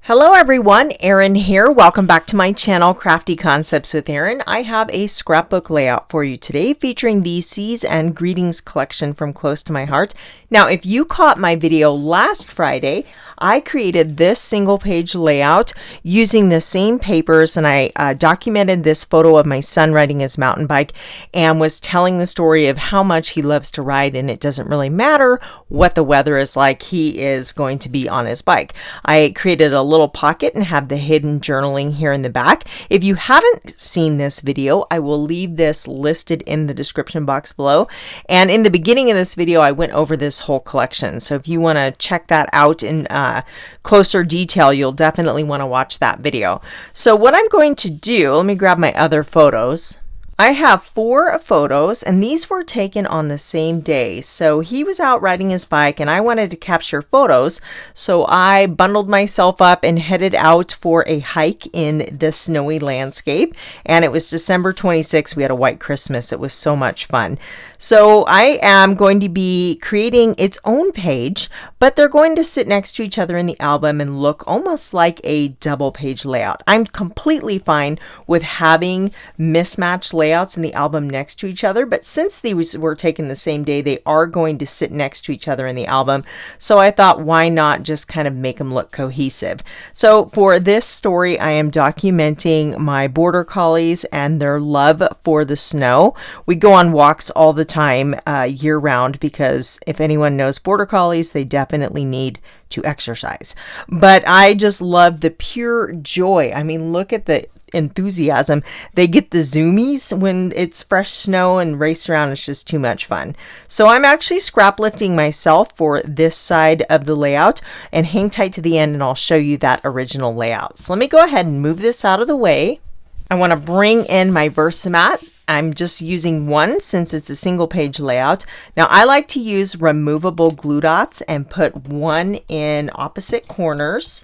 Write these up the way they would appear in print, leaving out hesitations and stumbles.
Hello everyone, Erin here. Welcome back to my channel, Crafty Concepts with Erin. I have a scrapbook layout for you today featuring the Seas and Greetings collection from Close to My Heart. Now, if you caught my video last Friday, I created this single page layout using the same papers, and I documented this photo of my son riding his mountain bike and was telling the story of how much he loves to ride, and it doesn't really matter what the weather is like, he is going to be on his bike. I created a little pocket and have the hidden journaling here in the back. If you haven't seen this video, I will leave this listed in the description box below. And in the beginning of this video, I went over this whole collection. So if you want to check that out in closer detail, you'll definitely want to watch that video. So what I'm going to do, let me grab my other photos. I have 4 photos, and these were taken on the same day. So he was out riding his bike and I wanted to capture photos. So I bundled myself up and headed out for a hike in the snowy landscape. And it was December 26th. We had a white Christmas. It was so much fun. So I am going to be creating its own page, but they're going to sit next to each other in the album and look almost like a double page layout. I'm completely fine with having mismatched layouts in the album next to each other, but since these were taken the same day, they are going to sit next to each other in the album. So I thought, why not just kind of make them look cohesive? So for this story, I am documenting my border collies and their love for the snow. We go on walks all the time year round because if anyone knows border collies, they definitely need to exercise. But I just love the pure joy. I mean, look at the enthusiasm. They get the zoomies when it's fresh snow and race around. It's just too much fun. So I'm actually scrap lifting myself for this side of the layout, and hang tight to the end and I'll show you that original layout. So let me go ahead and move this out of the way. I want to bring in my VersaMat. I'm just using one since it's a single page layout. Now I like to use removable glue dots and put one in opposite corners,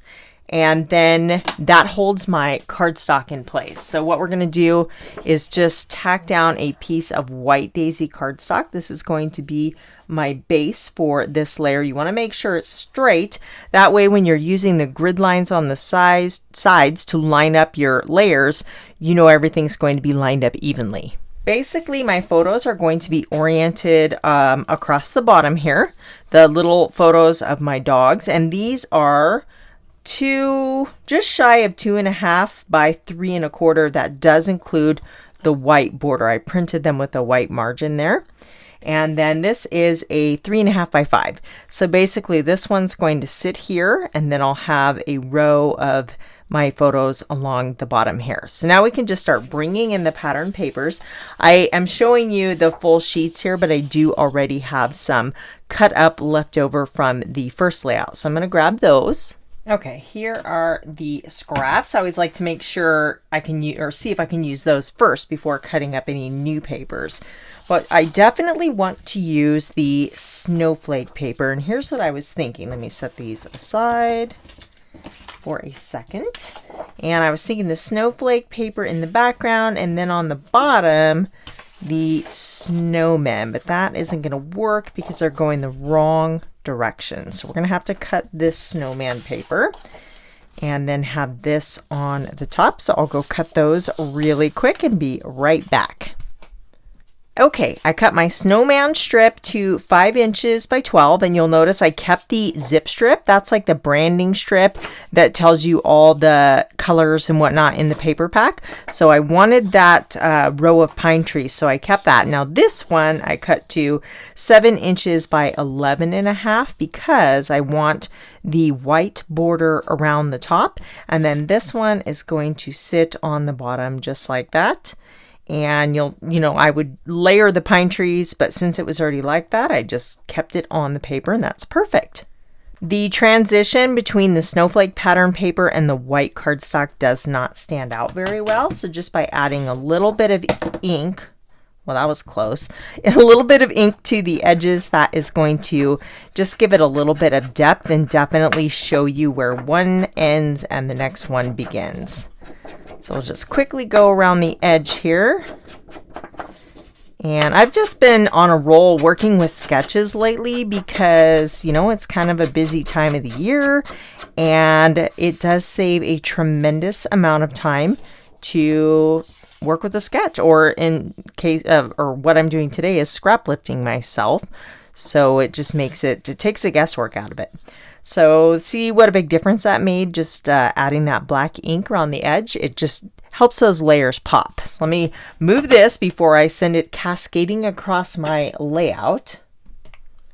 and then that holds my cardstock in place. So what we're going to do is just tack down a piece of white daisy cardstock. This is going to be my base for this layer. You want to make sure it's straight. That way when you're using the grid lines on the sides to line up your layers, you know everything's going to be lined up evenly. Basically, my photos are going to be oriented across the bottom here. The little photos of my dogs, and these are just shy of 2.5 by 3.25. That does include the white border. I printed them with a white margin there. And then this is a 3.5 by 5. So basically this one's going to sit here, and then I'll have a row of my photos along the bottom here. So now we can just start bringing in the pattern papers. I am showing you the full sheets here, but I do already have some cut up left over from the first layout. So I'm going to grab those. Okay, here are the scraps. I always like to make sure I can use, or see if I can use those first before cutting up any new papers. But I definitely want to use the snowflake paper. And here's what I was thinking. Let me set these aside for a second. And I was thinking the snowflake paper in the background, and then on the bottom, the snowmen. But that isn't going to work because they're going the wrong direction. So we're going to have to cut this snowman paper and then have this on the top. So I'll go cut those really quick and be right back. Okay, I cut my snowman strip to 5 inches by 12, and you'll notice I kept the zip strip. That's like the branding strip that tells you all the colors and whatnot in the paper pack. So I wanted that row of pine trees, so I kept that. Now this one I cut to 7 inches by 11.5 because I want the white border around the top, and then this one is going to sit on the bottom just like that. And I would layer the pine trees, but since it was already like that, I just kept it on the paper, and that's perfect. The transition between the snowflake pattern paper and the white cardstock does not stand out very well. So just by adding a little bit of ink, well, that was close, a little bit of ink to the edges, that is going to just give it a little bit of depth and definitely show you where one ends and the next one begins. So we'll just quickly go around the edge here And I've just been on a roll working with sketches lately because, you know, it's kind of a busy time of the year, and it does save a tremendous amount of time to work with a sketch, or in case of, or what I'm doing today is scrap lifting myself. So it just makes it takes the guesswork out of it. So see what a big difference that made, just adding that black ink around the edge. It just helps those layers pop. So let me move this before I send it cascading across my layout.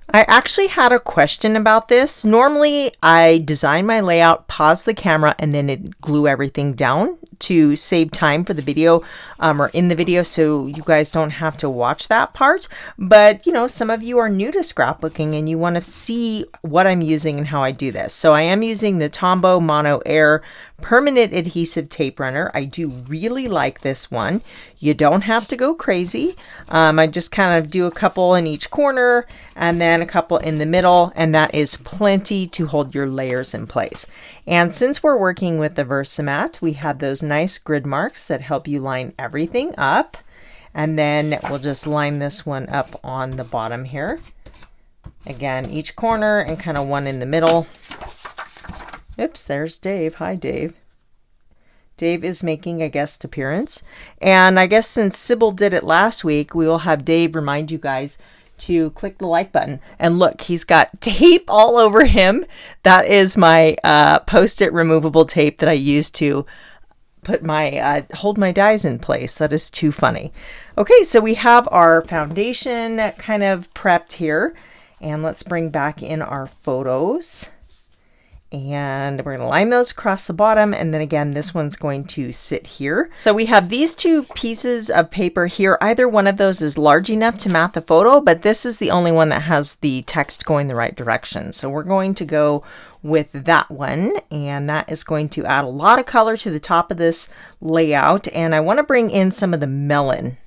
I actually had a question about this. Normally I design my layout, pause the camera, and then it glue everything down to save time for the video, or in the video, so you guys don't have to watch that part. But you know, some of you are new to scrapbooking and you want to see what I'm using and how I do this. So I am using the Tombow Mono Air permanent adhesive tape runner. I do really like this one. You don't have to go crazy. I just kind of do a couple in each corner and then a couple in the middle, and that is plenty to hold your layers in place. And since we're working with the VersaMat, we have those nice grid marks that help you line everything up. And then we'll just line this one up on the bottom here. Again, each corner and kind of one in the middle. Oops, there's Dave. Hi, Dave. Dave is making a guest appearance. And I guess since Sybil did it last week, we will have Dave remind you guys to click the like button. And look, he's got tape all over him. That is my Post-it removable tape that I use to put my hold my dies in place. That is too funny. Okay, so we have our foundation kind of prepped here. And let's bring back in our photos. And we're going to line those across the bottom, and then again this one's going to sit here. So we have these two pieces of paper here. Either one of those is large enough to mat the photo, but this is the only one that has the text going the right direction. So we're going to go with that one, and that is going to add a lot of color to the top of this layout. And I want to bring in some of the melon.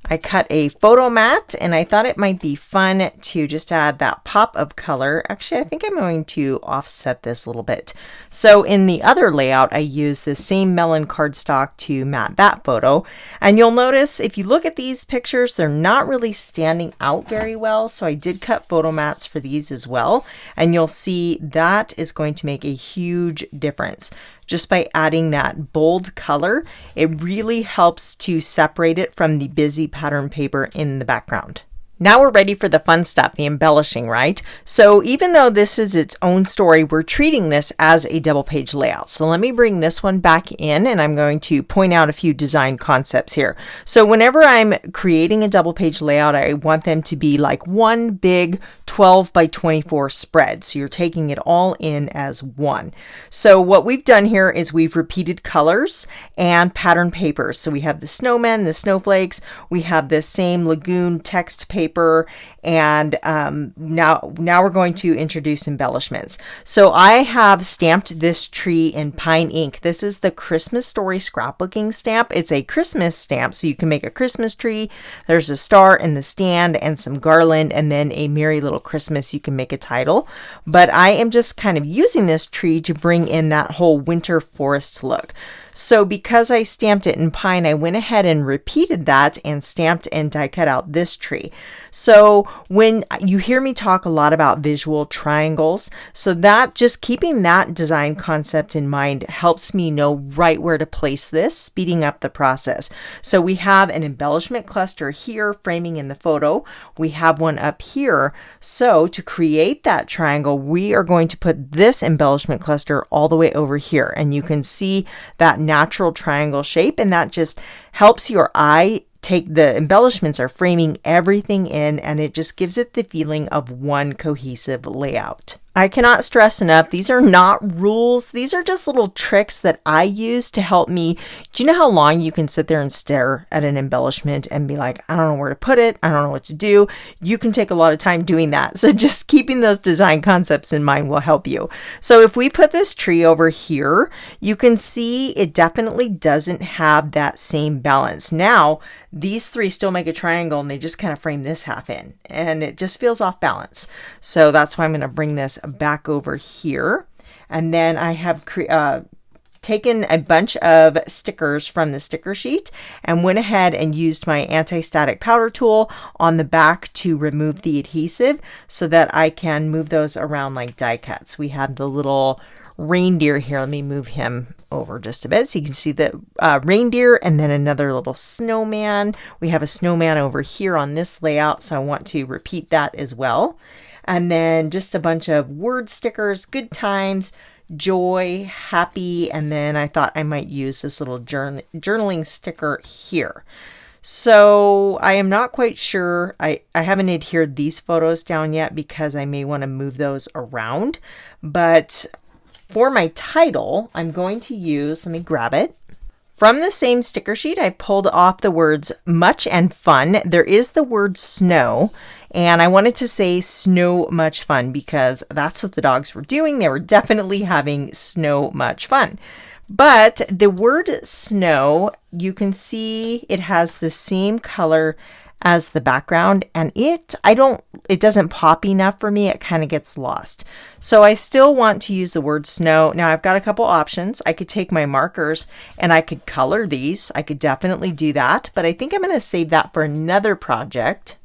I cut a photo mat, and I thought it might be fun to just add that pop of color. Actually, I think I'm going to offset this a little bit. So in the other layout, I use the same melon cardstock to mat that photo. And you'll notice if you look at these pictures, they're not really standing out very well. So I did cut photo mats for these as well. And you'll see that is going to make a huge difference. Just by adding that bold color, it really helps to separate it from the busy pattern paper in the background. Now we're ready for the fun stuff, the embellishing, right? So even though this is its own story, we're treating this as a double page layout. So let me bring this one back in, and I'm going to point out a few design concepts here. So whenever I'm creating a double page layout, I want them to be like one big 12 by 24 spread. So you're taking it all in as one. So what we've done here is we've repeated colors and pattern papers. So we have the snowmen, the snowflakes, we have this same lagoon text paper, and now we're going to introduce embellishments. So I have stamped this tree in pine ink. This is the Christmas Story scrapbooking stamp. It's a Christmas stamp, so you can make a Christmas tree. There's a star in the stand and some garland, and then a Merry Little Christmas. You can make a title, but I am just kind of using this tree to bring in that whole winter forest look. So because I stamped it in pine, I went ahead and repeated that and stamped and die cut out this tree. So when you hear me talk a lot about visual triangles, so that just keeping that design concept in mind helps me know right where to place this, speeding up the process. So we have an embellishment cluster here framing in the photo. We have one up here. So to create that triangle, we are going to put this embellishment cluster all the way over here, and you can see that natural triangle shape, and that just helps your eye take the embellishments are framing everything in, and it just gives it the feeling of one cohesive layout. I cannot stress enough, these are not rules. These are just little tricks that I use to help me. Do you know how long you can sit there and stare at an embellishment and be like, I don't know where to put it. I don't know what to do. You can take a lot of time doing that. So just keeping those design concepts in mind will help you. So if we put this tree over here, you can see it definitely doesn't have that same balance. Now, these three still make a triangle, and they just kind of frame this half in, and it just feels off balance. So that's why I'm going to bring this back over here. And then I have taken a bunch of stickers from the sticker sheet and went ahead and used my anti-static powder tool on the back to remove the adhesive so that I can move those around like die cuts. We have the little reindeer here. Let me move him over just a bit so you can see the reindeer and then another little snowman. We have a snowman over here on this layout, so I want to repeat that as well. And then just a bunch of word stickers, good times, joy, happy, and then I thought I might use this little journaling sticker here. So I am not quite sure. I haven't adhered these photos down yet because I may want to move those around, but for my title, I'm going to use, let me grab it. From the same sticker sheet, I pulled off the words much and fun. There is the word snow, and I wanted to say snow much fun because that's what the dogs were doing. They were definitely having snow much fun. But the word snow, you can see it has the same color as the background, and it doesn't pop enough for me. It kind of gets lost. So I still want to use the word snow. Now I've got a couple options. I could take my markers and I could color these. I could definitely do that, but I think I'm going to save that for another project.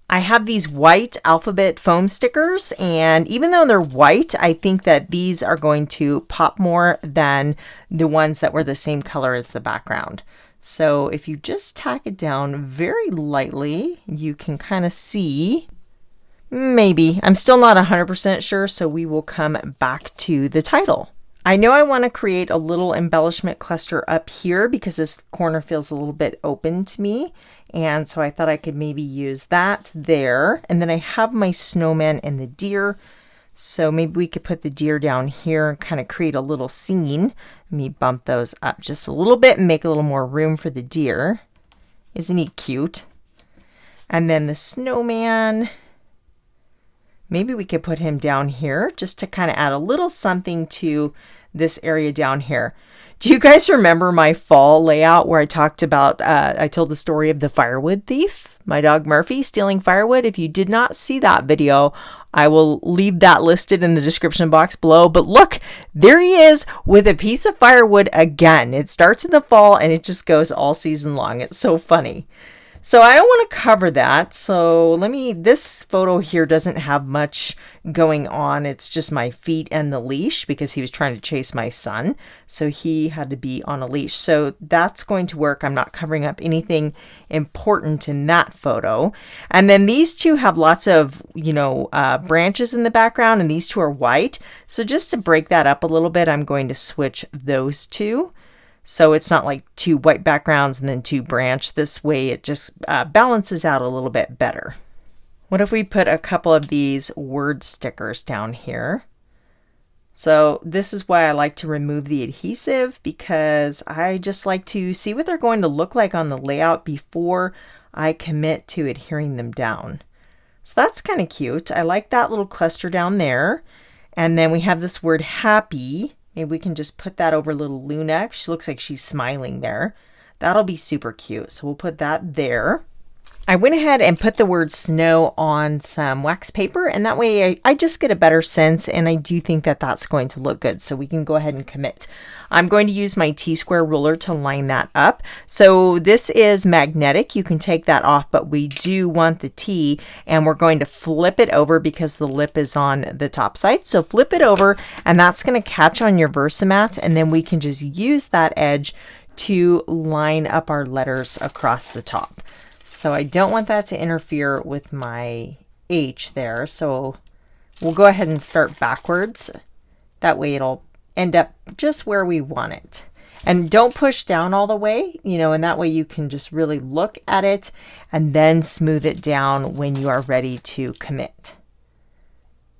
I have these white alphabet foam stickers, and even though they're white, I think that these are going to pop more than the ones that were the same color as the background. So if you just tack it down very lightly, you can kind of see, maybe. I'm still not 100% sure, so we will come back to the title. I know I want to create a little embellishment cluster up here because this corner feels a little bit open to me. And so I thought I could maybe use that there. And then I have my snowman and the deer. So maybe we could put the deer down here and kind of create a little scene. Let me bump those up just a little bit and make a little more room for the deer. Isn't he cute? And then the snowman, maybe we could put him down here just to kind of add a little something to this area down here. Do you guys remember my fall layout where I talked about, I told the story of the firewood thief, my dog Murphy stealing firewood? If you did not see that video, I will leave that listed in the description box below. But look, there he is with a piece of firewood again. It starts in the fall and it just goes all season long. It's so funny. So I don't want to cover that. So this photo here doesn't have much going on. It's just my feet and the leash because he was trying to chase my son. So he had to be on a leash. So that's going to work. I'm not covering up anything important in that photo. And then these two have lots of, branches in the background, and these two are white. So just to break that up a little bit, I'm going to switch those two. So it's not like two white backgrounds and then two branch. This way it just balances out a little bit better. What if we put a couple of these word stickers down here? So this is why I like to remove the adhesive, because I just like to see what they're going to look like on the layout before I commit to adhering them down. So that's kind of cute. I like that little cluster down there. And then we have this word happy. Maybe we can just put that over little Luna. She looks like she's smiling there. That'll be super cute. So we'll put that there. I went ahead and put the word snow on some wax paper, and that way I just get a better sense, and I do think that that's going to look good. So we can go ahead and commit. I'm going to use my T-square ruler to line that up. So this is magnetic. You can take that off, but we do want the T, and we're going to flip it over because the lip is on the top side. So flip it over, and that's going to catch on your VersaMat, and then we can just use that edge to line up our letters across the top. So I don't want that to interfere with my H there. So we'll go ahead and start backwards. That way it'll end up just where we want it. And don't push down all the way, and that way you can just really look at it and then smooth it down when you are ready to commit.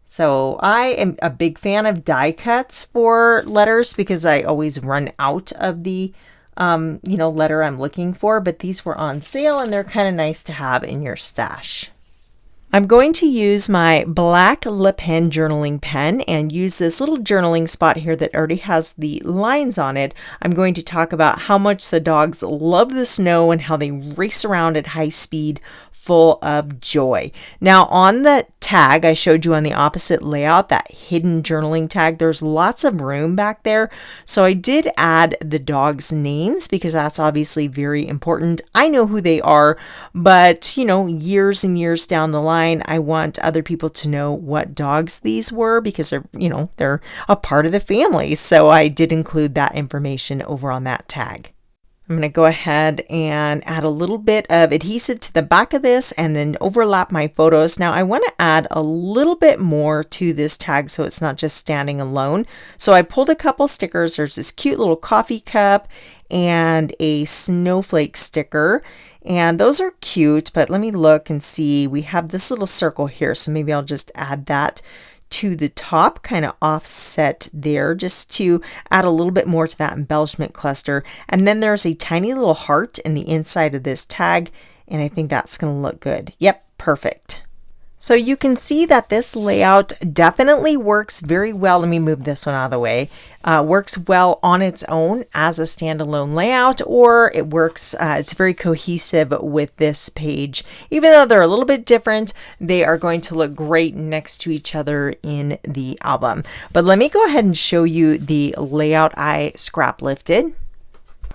So I am a big fan of die cuts for letters because I always run out of the letter I'm looking for, but these were on sale and they're kind of nice to have in your stash. I'm going to use my black lip pen journaling pen and use this little journaling spot here that already has the lines on it. I'm going to talk about how much the dogs love the snow and how they race around at high speed full of joy. Now on the tag I showed you on the opposite layout, that hidden journaling tag, there's lots of room back there. So I did add the dogs' names because that's obviously very important. I know who they are, but you know, years and years down the line, I want other people to know what dogs these were because they're, you know, they're a part of the family. So I did include that information over on that tag. I'm going to go ahead and add a little bit of adhesive to the back of this and then overlap my photos. Now I want to add a little bit more to this tag so it's not just standing alone. So I pulled a couple stickers. There's this cute little coffee cup and a snowflake sticker. And those are cute, but let me look and see. We have this little circle here, so maybe I'll just add that to the top, kind of offset there, just to add a little bit more to that embellishment cluster. And then there's a tiny little heart in the inside of this tag, and I think that's going to look good. Yep, perfect. So you can see that this layout definitely works very well. Let me move this one out of the way. Works well on its own as a standalone layout, or it works, it's very cohesive with this page. Even though they're a little bit different, they are going to look great next to each other in the album. But let me go ahead and show you the layout I scrap lifted.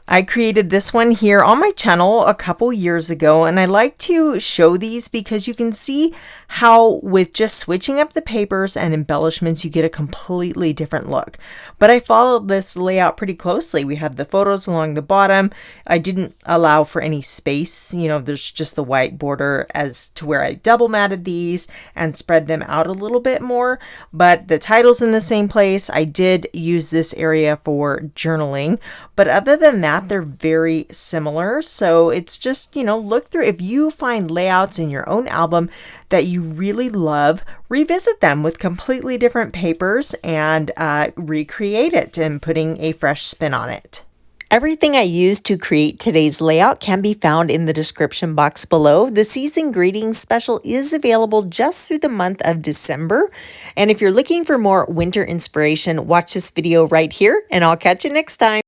I created this one here on my channel a couple years ago, and I like to show these because you can see how with just switching up the papers and embellishments you get a completely different look. But I followed this layout pretty closely. We have the photos along the bottom. I didn't allow for any space, you know, there's just the white border as to where I double matted these and spread them out a little bit more, but the title's in the same place. I did use this area for journaling, but other than that, they're very similar. So it's just, you know, look through. If you find layouts in your own album that you really love, revisit them with completely different papers and recreate it and putting a fresh spin on it. Everything I used to create today's layout can be found in the description box below. The season greetings special is available just through the month of December. And if you're looking for more winter inspiration, watch this video right here, and I'll catch you next time.